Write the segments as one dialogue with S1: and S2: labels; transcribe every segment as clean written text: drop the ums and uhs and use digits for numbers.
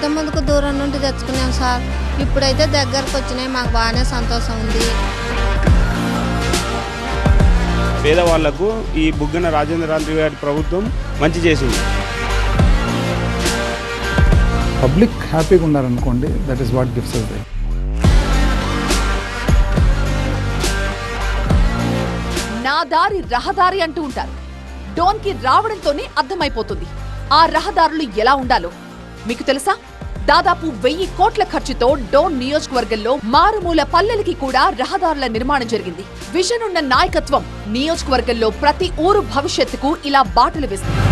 S1: ఇంతకుముందుకు దూరం నుండి తెచ్చుకున్నాం సార్. ఇప్పుడైతే దగ్గరకు వచ్చినాయి, మాకు బాగానే సంతోషం ఉంది.
S2: పేదవాళ్లకు ఈ బుగ్గన రాజేంద్రనాథ్ గారి ప్రభుత్వం మంచి చేసింది.
S3: పబ్లిక్ హ్యాపీగా ఉన్నారనుకోండి, that is what gives us they.
S4: నా దారి రహదారి అంటూ ఉంటారు. డోన్కి రావడంతోనే అర్థమైపోతుంది ఆ రహదారులు ఎలా ఉండాలో. మీకు తెలుసా, దాదాపు 1000 కోట్ల ఖర్చుతో డోన్ నియోజకవర్గంలో మారుమూల పల్లెలకి కూడా రహదారుల నిర్మాణం జరిగింది. విజన్ ఉన్న నాయకత్వం నియోజకవర్గంలో ప్రతి ఊరు భవిష్యత్తుకు ఇలా బాటలు వేస్తుంది.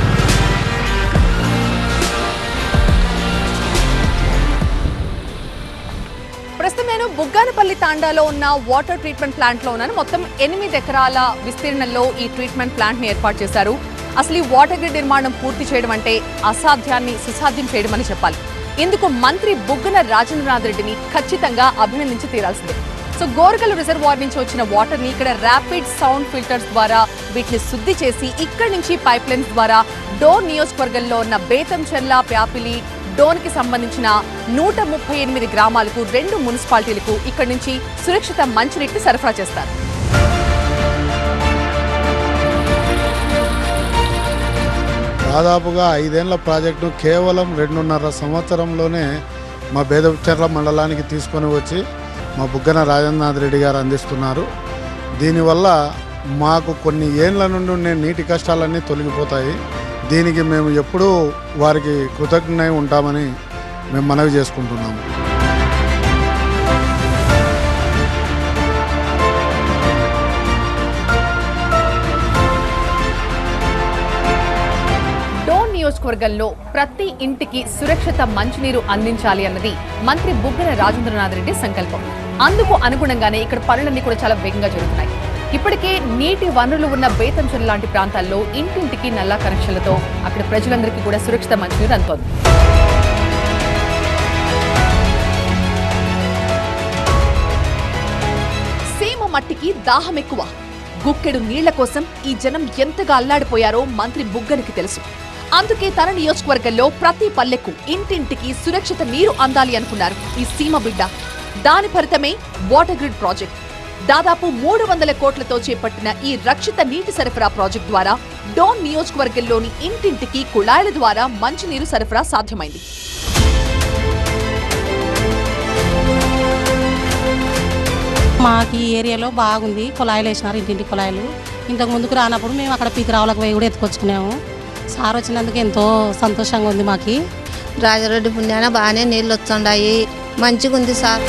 S4: ప్రస్తుతం నేను బుగ్గానపల్లి తాండాలో ఉన్న వాటర్ ట్రీట్మెంట్ ప్లాంట్ లో ఉన్నాను. మొత్తం 8 ఎకరాల విస్తీర్ణంలో ఈ ట్రీట్మెంట్ ప్లాంట్ ని ఏర్పాటు చేశారు. అసలు ఈ వాటర్ గ్రిడ్ నిర్మాణం పూర్తి చేయడం అంటే అసాధ్యాన్ని సుసాధ్యం చేయడం అని చెప్పాలి. ఇందుకు మంత్రి బుగ్గన రాజేంద్రనాథ్ రెడ్డిని ఖచ్చితంగా అభినందించి తీరాల్సిందే. సో గోరగల్ రిజర్వాయర్ నుంచి వచ్చిన వాటర్ ని ఇక్కడ ర్యాపిడ్ సౌండ్ ఫిల్టర్స్ ద్వారా వీటిని శుద్ధి చేసి ఇక్కడి నుంచి పైప్ లైన్స్ ద్వారా డోన్ నియోజకవర్గంలో ఉన్న బేతంచెర్ల, ప్యాపిలి, డోన్ కి సంబంధించిన 138 గ్రామాలకు 2 మున్సిపాలిటీలకు ఇక్కడి నుంచి సురక్షిత మంచినీటిని సరఫరా చేస్తారు.
S5: దాదాపుగా 5 ఏళ్ల ప్రాజెక్టు కేవలం 2.5 సంవత్సరంలోనే మా బేతంచెర్ల మండలానికి తీసుకొని వచ్చి మా బుగ్గన రాజేంద్రనాథ్ రెడ్డి గారు అందిస్తున్నారు. దీనివల్ల మాకు కొన్ని ఏళ్ల నుండి ఉండే నీటి కష్టాలన్నీ తొలగిపోతాయి. దీనికి మేము ఎప్పుడూ వారికి కృతజ్ఞై ఉంటామని మేము మనవి చేసుకుంటున్నాము.
S4: నియోజకవర్గంలో ప్రతి ఇంటికి సురక్షిత మంచినీరు అందించాలి అన్నది మంత్రి బుగ్గన రాజేంద్రనాథ్ రెడ్డి సంకల్పం. అందుకు అనుగుణంగానే ఇక్కడ పనులన్నీ కూడా చాలా వేగంగా జరుగుతున్నాయి. ఇప్పటికే నీటి వనరులు ఉన్న బేతంచెర్ల లాంటి ప్రాంతాల్లో ఇంటింటికి నల్లా కనెక్షన్లతో అక్కడ ప్రజలందరికీ కూడా సురక్షిత మంచినీరు అందుతోంది. సీమ మట్టికి దాహం ఎక్కువ. గుక్కెడు నీళ్ల కోసం ఈ జనం ఎంతగా అల్లాడిపోయారో మంత్రి బుగ్గనకి తెలుసు. అందుకే తన నియోజకవర్గంలో ప్రతి పల్లెకు ఇంటింటికి సురక్షిత నీరు అందాలి అనుకున్నారు ఈ సీమ బిడ్డ. దాని ఫలితమే వాటర్ గ్రిడ్ ప్రాజెక్ట్. దాదాపు 300 కోట్లతో చేపట్టిన ఈ రక్షిత నీటి సరఫరా ప్రాజెక్ట్ ద్వారా డోన్ నియోజకవర్గంలోని ఇంటింటికి కుళాయిల ద్వారా మంచినీరు సరఫరా సాధ్యమైంది.
S6: మాకు ఈ ఏరియాలో బాగుంది, కుళాయిలు వేసినారు, ఇంటింటి కుళాయిలు. ఇంతకు ముందుకు రానప్పుడు మేము అక్కడ పీకరావులకు పోయి కూడా ఎత్తుకొచ్చుకున్నాము. సార్ వచ్చినందుకు ఎంతో సంతోషంగా ఉంది. మాకు
S1: రాజారెడ్డి పుణ్యాన బాగానే నీళ్ళు వచ్చుండాయి, మంచిగా ఉంది సార్.